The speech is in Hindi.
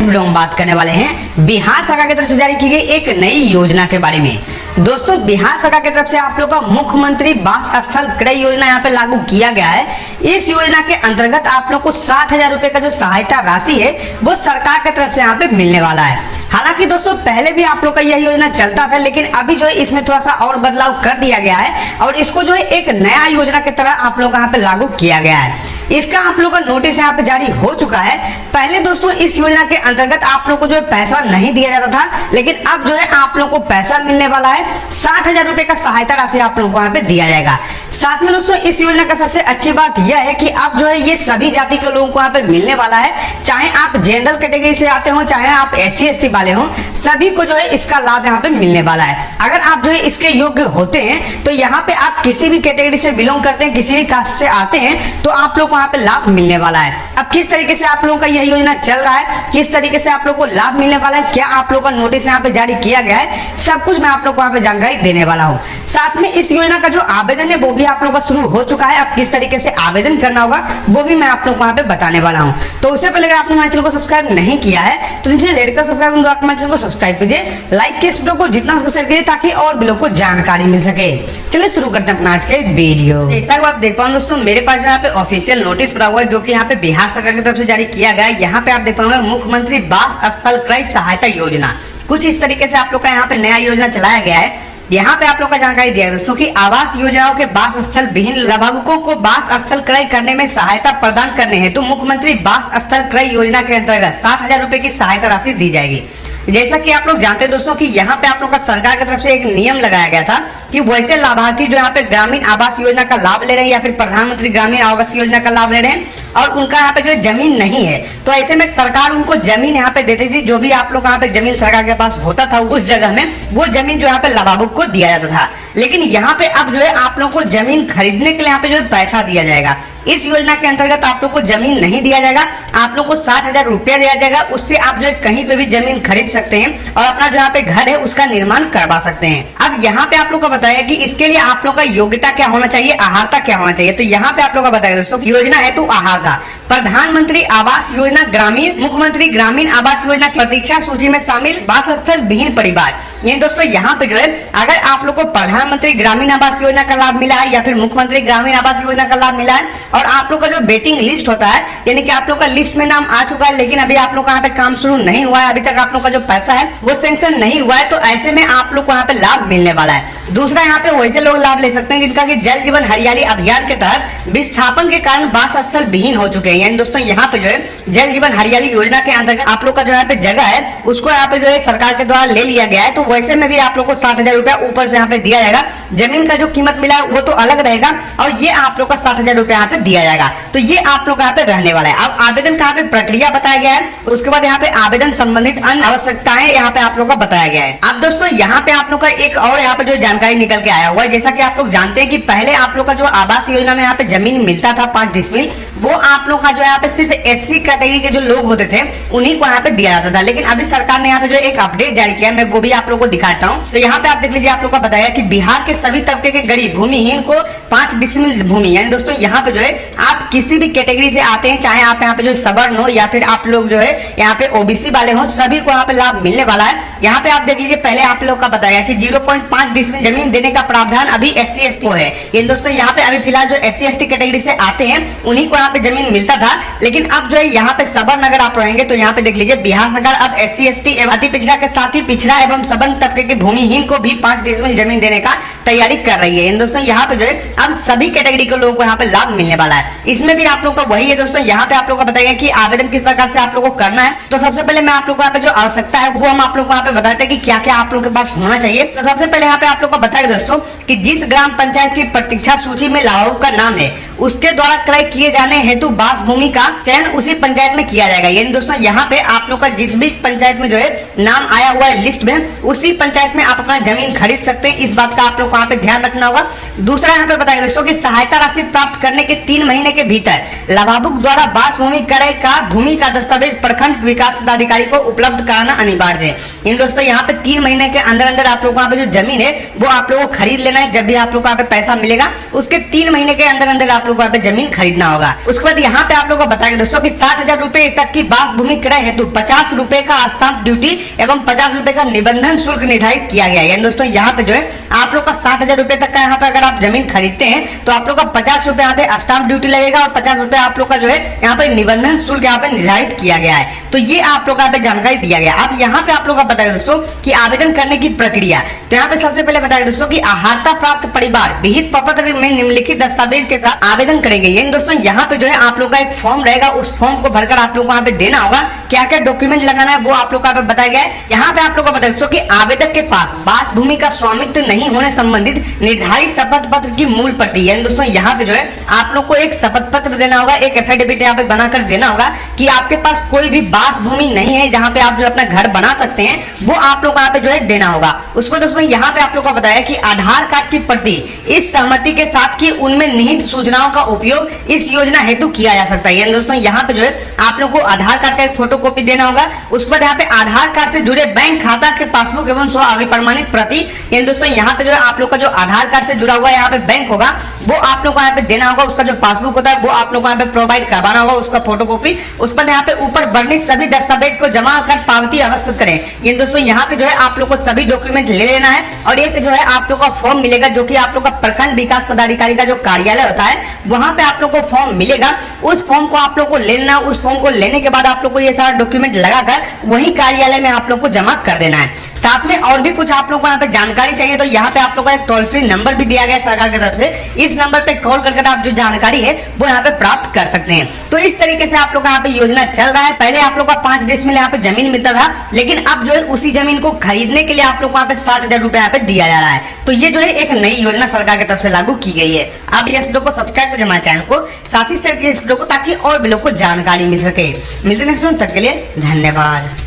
वीडियो में बात करने वाले हैं बिहार सरकार की तरफ से जारी की गई एक नई योजना के बारे में। दोस्तों, बिहार सरकार की तरफ से आप लोग का मुख्यमंत्री वास स्थल क्रय योजना यहाँ पे लागू किया गया है। इस योजना के अंतर्गत आप लोग को 60,000 रुपए का जो सहायता राशि है वो सरकार की तरफ से यहाँ पे मिलने वाला है। हालांकि दोस्तों पहले भी आप लोग का यह योजना चलता था, लेकिन अभी जो है इसमें थोड़ा सा और बदलाव कर दिया गया है और इसको जो है एक नया योजना की तरह आप लोग यहाँ पे लागू किया गया है। इसका आप लोग का नोटिस यहाँ पे जारी हो चुका है। पहले दोस्तों इस योजना के अंतर्गत आप लोग को जो है पैसा नहीं दिया जाता था, लेकिन अब जो है आप लोग को पैसा मिलने वाला है। 60,000 रुपए का सहायता राशि आप लोगों को यहाँ पे दिया जाएगा। साथ में दोस्तों इस योजना का सबसे अच्छी बात यह है कि अब जो है ये सभी जाति के लोगों को यहाँ पे मिलने वाला है। चाहे आप जनरल कैटेगरी से आते हो, चाहे आप SC/ST वाले हो, सभी को जो है इसका लाभ यहाँ पे मिलने वाला है। अगर आप जो है इसके योग्य होते हैं तो यहाँ पे आप किसी भी कैटेगरी से बिलोंग करते हैं, किसी भी कास्ट से आते हैं, तो आप लोग को यहाँ पे लाभ मिलने वाला है। अब किस तरीके से आप लोगों का यह योजना चल रहा है, किस तरीके से आप लोग को लाभ मिलने वाला है, क्या आप लोग का नोटिस यहाँ पे जारी किया गया है, सब कुछ मैं आप लोग को यहाँ पे जानकारी देने वाला हूँ। साथ में इस योजना का जो आवेदन है वो भी आप लोग का शुरू हो चुका है। अब किस तरीके से आवेदन करना होगा वो भी मैं आप लोग को यहाँ पे बताने वाला हूँ। तो उससे पहले अगर आपने हमारे चैनल को सब्सक्राइब नहीं किया है तो नीचे रेड का सब्सक्राइब हमारे चैनल को सब्सक्राइब कीजिए, लाइक के इस वीडियो को जितना शेयर कीजिए ताकि और भी लोगों को जानकारी मिल सके। चलिए शुरू करते हैं अपना आज के वीडियो। जैसा कि आप देख पाओ दोस्तों, मेरे पास यहाँ पे ऑफिशियल नोटिस पड़ा हुआ है जो कि यहाँ पे बिहार सरकार की तरफ से जारी किया गया है। यहाँ पे आप देख पाओगे मुख्यमंत्री वास स्थल क्रय सहायता योजना। कुछ इस तरीके से आप लोग का यहाँ पे नया योजना चलाया गया है। यहाँ पे आप लोग का जानकारी दिया है दोस्तों कि आवास योजनाओं के वास स्थल विहीन लाभुकों को वास स्थल क्रय करने में सहायता प्रदान करने हेतु तो मुख्यमंत्री वास स्थल क्रय योजना के अंतर्गत 60,000 रुपए की सहायता राशि दी जाएगी। जैसा कि आप लोग जानते हैं दोस्तों कि यहाँ पे आप लोग का सरकार की तरफ से एक नियम लगाया गया था कि वैसे लाभार्थी जो यहाँ पे ग्रामीण आवास योजना का लाभ ले रहे हैं या फिर प्रधानमंत्री ग्रामीण आवास योजना का लाभ ले रहे हैं और उनका यहाँ पे जो जमीन नहीं है, तो ऐसे में सरकार उनको जमीन यहाँ पे देती थी। जो भी आप लोग यहाँ पे जमीन सरकार के पास होता था उस जगह में वो जमीन जो यहाँ पे लाभार्थी को दिया जाता था। लेकिन यहाँ पे अब जो है आप लोग को जमीन खरीदने के लिए यहाँ पे जो है पैसा दिया जाएगा। इस योजना के अंतर्गत आप लोग को जमीन नहीं दिया जाएगा, आप लोग को 60,000 रुपया दिया जाएगा। उससे आप जो है कहीं पे भी जमीन खरीद सकते हैं और अपना जो यहाँ पे घर है उसका निर्माण करवा सकते हैं। अब यहाँ पे आप लोग को बताया कि इसके लिए आप लोग का योग्यता क्या होना चाहिए, आहारता क्या होना चाहिए। तो यहाँ पे आप लोग को बताया दोस्तों योजना है तो आहारता प्रधानमंत्री आवास योजना ग्रामीण, मुख्यमंत्री ग्रामीण आवास योजना की प्रतीक्षा सूची में शामिल वास स्थल विहीन परिवार। ये दोस्तों यहाँ पे जो है अगर आप लोग को प्रधानमंत्री ग्रामीण आवास योजना का लाभ मिला है या फिर मुख्यमंत्री ग्रामीण आवास योजना का लाभ मिला है और आप लोग का जो वेटिंग लिस्ट होता है, यानी कि आप लोग का लिस्ट में नाम आ चुका है लेकिन अभी आप लोग का यहाँ पे काम शुरू नहीं हुआ है, अभी तक आप लोग का जो पैसा है वो सैंक्शन नहीं हुआ है, तो ऐसे में आप लोग को यहाँ पे लाभ मिलने वाला है। दूसरा यहाँ पे वैसे लोग लाभ ले सकते हैं जिनका कि जल जीवन हरियाली अभियान के तहत विस्थापन के कारण वास स्थल विहीन हो चुके हैं। यानी दोस्तों यहाँ पे जो है जल जीवन हरियाली योजना के अंतर्गत आप लोग का जो यहाँ पे जगह है उसको यहाँ पे जो है सरकार के द्वारा ले लिया गया है, तो वैसे में भी आप लोग को 60,000 रुपया ऊपर से यहाँ पे दिया जाएगा। जमीन का जो कीमत मिला है वो तो अलग रहेगा और ये आप लोग का 60,000 रुपया यहाँ पे दिया जाएगा। तो ये आप लोग यहाँ पे रहने वाला है। अब आवेदन का यहाँ पे प्रक्रिया बताया गया है, उसके बाद यहाँ पे आवेदन संबंधित अन्य आवश्यकताएं यहाँ पे आप लोग का बताया गया है। अब दोस्तों यहाँ पे आप लोग का एक और यहाँ पे जो जानकारी निकल के आया हुआ है, जैसा कि आप लोग जानते हैं कि पहले आप लोग का जो आवास योजना में यहाँ पे जमीन मिलता था 5 डिसमिल, वो आप लोग का जो यहाँ पे सिर्फ SC कैटेगरी के जो लोग होते थे उन्हीं को यहाँ पे दिया जाता था। लेकिन अभी सरकार ने यहाँ पे जो एक अपडेट जारी किया, मैं वो भी आप लोग को दिखाता हूँ। तो यहाँ पे आप देख लीजिए, आप लोग का बताया कि बिहार के सभी तबके के गरीब भूमिहीन को 5 डिसमिल भूमि, यानी दोस्तों यहाँ पे जो है आप किसी भी कैटेगरी से आते हैं, चाहे आप यहाँ पे जो सवर्ण हो या फिर आप लोग जो है यहाँ पे OBC वाले हो, सभी को यहाँ पे लाभ मिलने वाला है। यहाँ पे आप देख लीजिए, पहले आप लोग का बताया कि 0.5 डिसमिल जमीन देने का प्रावधान अभी SC/ST को है। ये दोस्तों यहाँ पे अभी फिलहाल जो SC/ST कैटेगरी से आते हैं उन्हीं को यहाँ पे जमीन मिलता था, लेकिन अब जो है यहाँ पे सवर्ण अगर आप रहेंगे तो यहाँ पे देख लीजिए बिहार सरकार अब SC/ST एवं अति पिछड़ा के साथ ही पिछड़ा एवं सवर्ण तबके के भूमिहीन को भी 5 डिसमिल जमीन देने का तैयारी कर रही है। दोस्तों यहाँ पे जो है अब सभी कैटेगरी के लोगों को यहाँ पे लाभ मिलने वाला है। इसमें भी आप लोग का वही है दोस्तों, यहाँ पे आप लोग को बताएगा कि आवेदन किस प्रकार से आप लोग को करना है। तो सबसे पहले मैं आप लोग को यहाँ पे जो आवश्यकता है वो हम आप लोग को यहाँ पे बताते हैं कि क्या क्या आप लोग के पास होना चाहिए। तो सबसे पहले यहाँ पे आप लोग को बताएगा दोस्तों कि जिस ग्राम पंचायत की प्रतीक्षा सूची में लाभुक का नाम है उसके द्वारा क्रय किए जाने हेतु वास भूमि का चयन उसी पंचायत में किया जाएगा। यानी दोस्तों यहाँ पे आप लोग का जिस भी पंचायत में जो है नाम आया हुआ है लिस्ट में, उस उसी पंचायत में आप अपना जमीन खरीद सकते हैं। इस बात का आप लोग को यहाँ पे ध्यान रखना होगा। दूसरा यहाँ पे बताएंगे दोस्तों कि सहायता राशि प्राप्त करने के 3 महीने के भीतर लाभार्थी द्वारा बास भूमि क्रय का भूमि का दस्तावेज प्रखंड विकास पदाधिकारी को उपलब्ध कराना अनिवार्य है। इन दोस्तों यहाँ पे 3 महीने के अंदर अंदर आप लोग को यहाँ पे जो जमीन है वो आप लोगों को खरीद लेना है। जब भी आप लोग को यहाँ पे पैसा मिलेगा उसके 3 महीने के अंदर अंदर आप लोग को यहाँ पे जमीन खरीदना होगा। उसके बाद यहाँ पे आप लोग को बताएंगे दोस्तों कि 60,000 रुपए तक की बास भूमि क्रय हेतु 50 रुपए का स्टाम्प ड्यूटी एवं 50 रुपए का निबंधन शुल्क निर्धारित किया गया है। यानी दोस्तों यहाँ पे जो है आप लोग का 60,000 रुपए तक का यहाँ पे अगर आप जमीन खरीदते हैं तो आप लोग का 50 रुपए यहाँ पे स्टाम्प ड्यूटी लगेगा और 50 रुपए आप लोग का जो है यहाँ पे निबंधन शुल्क यहाँ पे निर्धारित किया गया है। तो ये आप लोग यहाँ पे जानकारी दिया गया। अब यहाँ पे आप लोग का बताएगा दोस्तों कि आवेदन करने की प्रक्रिया। तो यहाँ पे सबसे पहले बताएगा दोस्तों कि आहारता प्राप्त परिवार विहित प्रपत्र में निम्नलिखित दस्तावेज के साथ आवेदन करेंगे। यानी दोस्तों यहाँ पे जो है आप लोग का एक फॉर्म रहेगा, उस फॉर्म को भरकर आप लोग को यहाँ पे देना होगा। क्या क्या डॉक्यूमेंट लगाना है वो आप लोग को यहाँ पे बताया गया है। यहाँ पे आप लोग को बताया दोस्तों कि आवेदक के पास बास भूमि का स्वामित्व नहीं होने संबंधित निर्धारित शपथ पत्र की मूल प्रति। यानी दोस्तों यहाँ पे जो है आप लोग को एक शपथ पत्र देना होगा, एक एफिडेविट यहाँ पे बनाकर देना होगा कि आपके पास कोई भी बास भूमि नहीं है जहाँ पे आप जो अपना घर बना सकते हैं, वो आप लोग यहाँ पे जो है देना होगा। उसको दोस्तों यहाँ पे आप लोग को बताया कि आधार कार्ड की प्रति इस सहमति के साथ कि उनमें निहित सूचनाओं का उपयोग इस योजना हेतु किया जा सकता है। यानी दोस्तों यहाँ पे जो है आप लोग को आधार कार्ड का एक फोटोकॉपी देना होगा। उसके बाद यहाँ पे आधार कार्ड से जुड़े बैंक खाता के पासबुक एवं स्व अभिप्रमाणित प्रति। यानी दोस्तों यहाँ पे जो है आप लोग का जो आधार कार्ड से जुड़ा हुआ यहाँ पे बैंक होगा वो आप लोग को यहाँ पे देना होगा। उसका जो पासबुक होता है वो आप लोग को यहाँ पे प्रोवाइड करवाना होगा, उसका फोटोकॉपी। उस पर यहाँ पे ऊपर वर्णित सभी दस्तावेज को जमा कर पावती अवश्य करें। ये दोस्तों यहाँ पे जो है आप लोग को सभी डॉक्यूमेंट ले लेना है और एक जो है आप लोग का फॉर्म मिलेगा जो कि आप लोग का प्रखंड विकास पदाधिकारी का जो कार्यालय होता है वहां पे आप लोग को फॉर्म मिलेगा। उस फॉर्म को आप लोग को लेना, उस फॉर्म को लेने के बाद आप लोग को ये सारा डॉक्यूमेंट लगाकर वही कार्यालय में आप लोग को जमा कर देना है। साथ में और भी कुछ आप लोग को यहाँ पे जानकारी चाहिए तो यहाँ पे आप लोग का एक टोल फ्री नंबर भी दिया गया है सरकार की तरफ से। इस नंबर पे कॉल करके आप जो जानकारी है वो यहाँ पे प्राप्त कर सकते हैं। तो इस तरीके से आप लोग का यहाँ पे योजना चल रहा है। पहले आप लोग का 5 डेसिमल यहाँ पे जमीन मिलता था, लेकिन अब जो है उसी जमीन को खरीदने के लिए आप लोग को यहाँ पे 60,000 रुपए यहाँ पे दिया जा रहा है। तो ये जो है एक नई योजना सरकार की तरफ से लागू की गई है। आप इस वीडियो को सब्सक्राइब करें हमारे चैनल को, साथ ही शेयर कीजिए इस वीडियो को ताकि और भी लोग को जानकारी मिल सके। मिलते हैं नेक्स्ट वीडियो, तक के लिए धन्यवाद।